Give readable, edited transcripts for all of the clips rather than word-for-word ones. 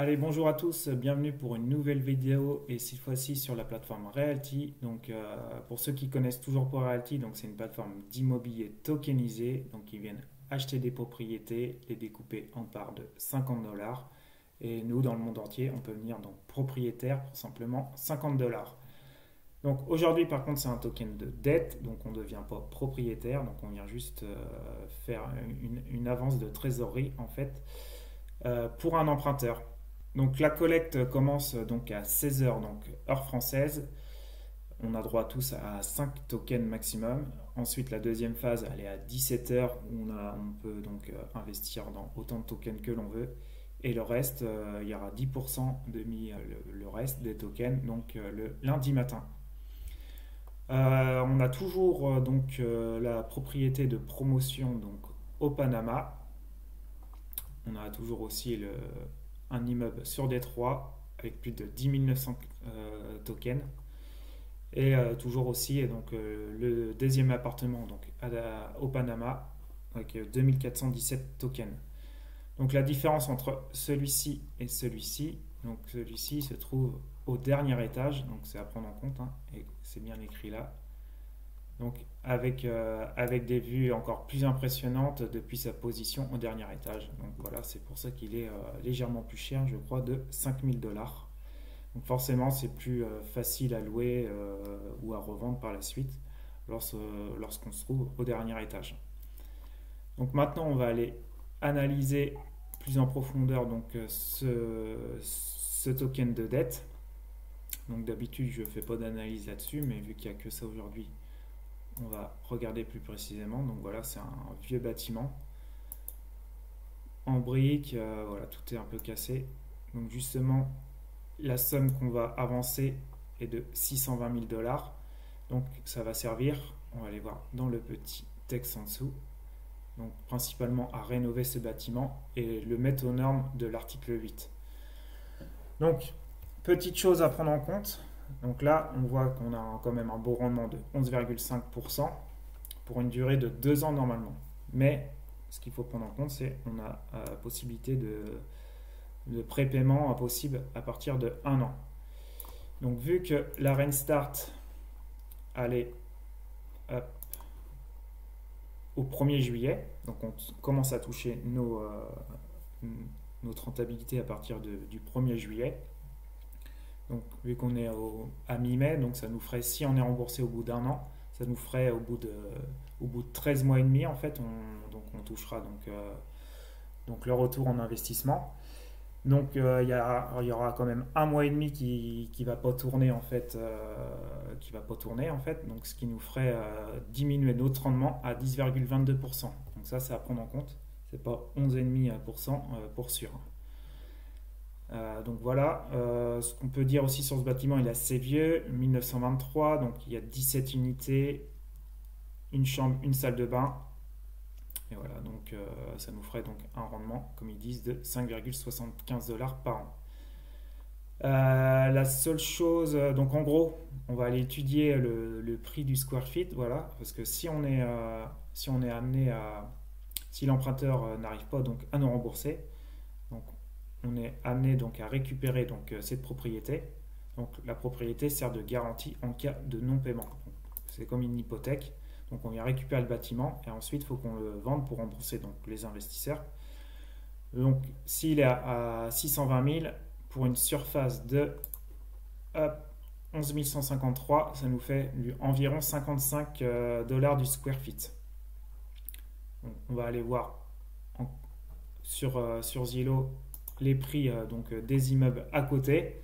Allez, bonjour à tous, bienvenue pour une nouvelle vidéo et cette fois-ci sur la plateforme Realty. Donc, pour ceux qui connaissent toujours pas Realty, donc c'est une plateforme d'immobilier tokenisé, donc ils viennent acheter des propriétés, les découper en parts de 50 dollars. Et nous, dans le monde entier, on peut venir donc propriétaire pour simplement 50 dollars. Donc aujourd'hui, par contre, c'est un token de dette, donc on ne devient pas propriétaire, donc on vient juste faire une avance de trésorerie en fait pour un emprunteur. Donc la collecte commence donc à 16 heures, donc heure française. On a droit tous à 5 tokens maximum. Ensuite, la deuxième phase, elle est à 17 heures où on peut donc investir dans autant de tokens que l'on veut. Et le reste, il y aura 10% de mis le reste des tokens donc le lundi matin. On a toujours la propriété de promotion donc au Panama. On a toujours aussi un immeuble sur Détroit avec plus de 10 900 tokens. Et toujours aussi le deuxième appartement donc, au Panama avec 2417 tokens. Donc la différence entre celui-ci et celui-ci, donc celui-ci se trouve au dernier étage, donc c'est à prendre en compte, hein, et c'est bien écrit là. Donc avec des vues encore plus impressionnantes depuis sa position au dernier étage. Donc voilà, c'est pour ça qu'il est légèrement plus cher, je crois, de 5000 dollars. Donc forcément, c'est plus facile à louer ou à revendre par la suite lorsqu'on se trouve au dernier étage. Donc maintenant, on va aller analyser plus en profondeur ce token de dette. Donc d'habitude, je ne fais pas d'analyse là-dessus, mais vu qu'il n'y a que ça aujourd'hui, on va regarder plus précisément. Donc voilà, c'est un vieux bâtiment en briques, voilà, tout est un peu cassé. Donc justement, la somme qu'on va avancer est de 620 000 dollars. Donc ça va servir, on va aller voir dans le petit texte en dessous, donc principalement à rénover ce bâtiment et le mettre aux normes de l'article 8. Donc, petite chose à prendre en compte. Donc là, on voit qu'on a quand même un beau rendement de 11,5% pour une durée de 2 ans normalement. Mais ce qu'il faut prendre en compte, c'est qu'on a la possibilité de prépaiement possible à partir de 1 an. Donc vu que la Rain Start allait au 1er juillet, donc on commence à toucher notre rentabilité à partir du 1er juillet. Donc vu qu'on est à mi-mai, donc ça nous ferait, si on est remboursé au bout d'un an, ça nous ferait au bout de 13 mois et demi en fait, on touchera donc le retour en investissement. Donc il y aura quand même un mois et demi qui va pas tourner en fait, donc ce qui nous ferait diminuer notre rendement à 10,22%. Donc ça, c'est à prendre en compte. C'est pas 11,5% pour sûr. Donc voilà, ce qu'on peut dire aussi sur ce bâtiment, il est assez vieux, 1923, donc il y a 17 unités, une chambre, une salle de bain. Et voilà, donc ça nous ferait donc un rendement, comme ils disent, de 5,75 dollars par an. La seule chose, donc en gros, on va aller étudier le prix du square feet, voilà, parce que si on est amené si l'emprunteur n'arrive pas donc à nous rembourser, donc on est amené donc à récupérer donc cette propriété. Donc la propriété sert de garantie en cas de non-paiement. C'est comme une hypothèque. Donc on vient récupérer le bâtiment et ensuite il faut qu'on le vende pour rembourser donc les investisseurs. Donc s'il est à 620 000 pour une surface de 11 153, ça nous fait environ 55 dollars du square feet. Donc, on va aller voir sur Zillow les prix des immeubles à côté.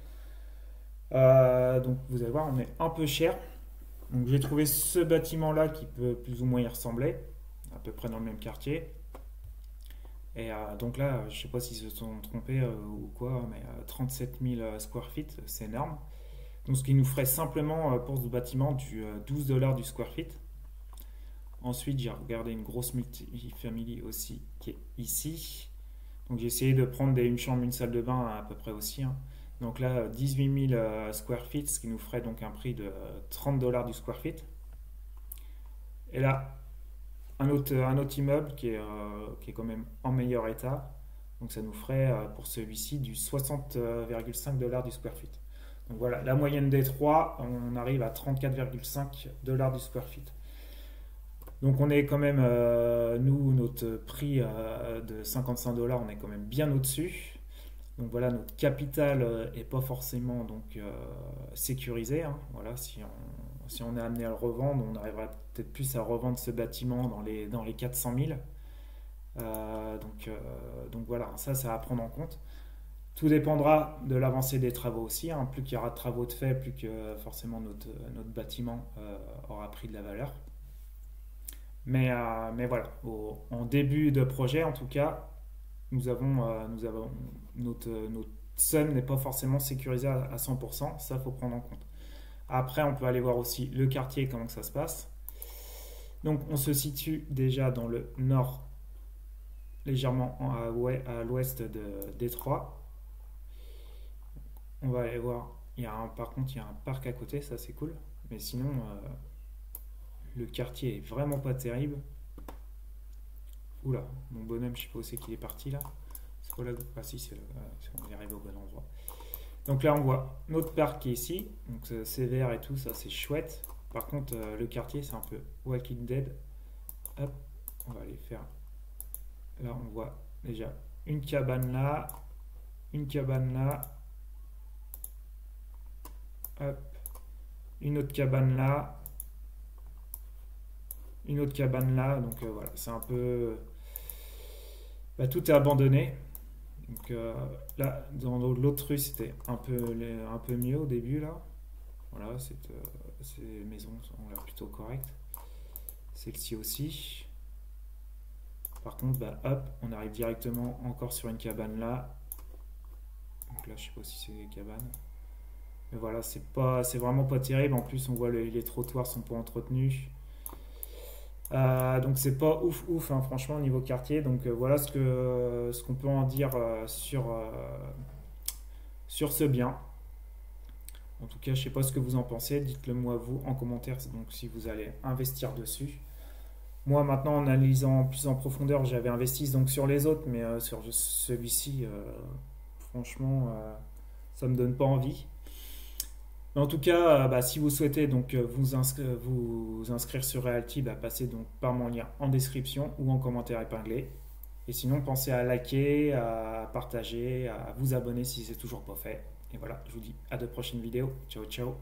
Donc vous allez voir, on est un peu cher. Donc j'ai trouvé ce bâtiment là qui peut plus ou moins y ressembler, à peu près dans le même quartier. Et donc là, je sais pas s'ils se sont trompés ou quoi, mais 37 000 square feet, c'est énorme. Donc ce qui nous ferait simplement pour ce bâtiment du 12 dollars du square feet. Ensuite, j'ai regardé une grosse multifamily aussi qui est ici. Donc j'ai essayé de prendre une chambre, une salle de bain à peu près aussi, hein. Donc là, 18 000 square feet, ce qui nous ferait donc un prix de 30 dollars du square feet. Et là, un autre immeuble qui est quand même en meilleur état. Donc ça nous ferait pour celui-ci du 60,5 dollars du square feet. Donc voilà, la moyenne des trois, on arrive à 34,5 dollars du square feet. Donc on est quand même, nous, notre prix de 55 dollars, on est quand même bien au-dessus. Donc voilà, notre capital n'est pas forcément donc, sécurisé. Hein. Voilà, si on est amené à le revendre, on arrivera peut-être plus à revendre ce bâtiment dans les 400 000. Donc voilà, ça va à prendre en compte. Tout dépendra de l'avancée des travaux aussi. Hein. Plus qu'il y aura de travaux de fait, plus que forcément notre bâtiment aura pris de la valeur. Mais voilà, en début de projet en tout cas, nous avons notre somme n'est pas forcément sécurisée à 100%, ça faut prendre en compte. Après, on peut aller voir aussi le quartier, comment que ça se passe. Donc on se situe déjà dans le nord, légèrement à l'ouest de Détroit. On va aller voir, par contre il y a un parc à côté, ça c'est cool. Mais sinon, le quartier est vraiment pas terrible. Oula, mon bonhomme, je sais pas où c'est qu'il est parti là. C'est quoi là? Ah si, on est arrivé au bon endroit. Donc là, on voit notre parc qui est ici. Donc c'est vert et tout, ça c'est chouette. Par contre, le quartier, c'est un peu Walking Dead. Hop, on va aller faire. Là, on voit déjà une cabane là, une cabane là. Hop, une autre cabane là, une autre cabane là. Donc voilà, c'est un peu. Bah, tout est abandonné. Donc là, dans l'autre rue, c'était un peu mieux au début là. Voilà, ces maisons ont l'air plutôt correctes. Celle-ci aussi. Par contre, bah, hop, on arrive directement encore sur une cabane là. Donc là, je sais pas si c'est des cabanes. Mais voilà, c'est vraiment pas terrible. En plus, on voit les trottoirs sont pas entretenus. Donc c'est pas ouf hein, franchement au niveau quartier. Donc voilà ce qu'on peut en dire sur ce bien. En tout cas, je sais pas ce que vous en pensez. Dites-le moi vous en commentaire. Donc si vous allez investir dessus. Moi maintenant en analysant plus en profondeur, j'avais investi donc sur les autres, mais sur celui-ci, franchement, ça me donne pas envie. Mais en tout cas, bah, si vous souhaitez donc vous inscrire sur Realty, bah, passez donc par mon lien en description ou en commentaire épinglé. Et sinon, pensez à liker, à partager, à vous abonner si c'est toujours pas fait. Et voilà, je vous dis à de prochaines vidéos. Ciao, ciao.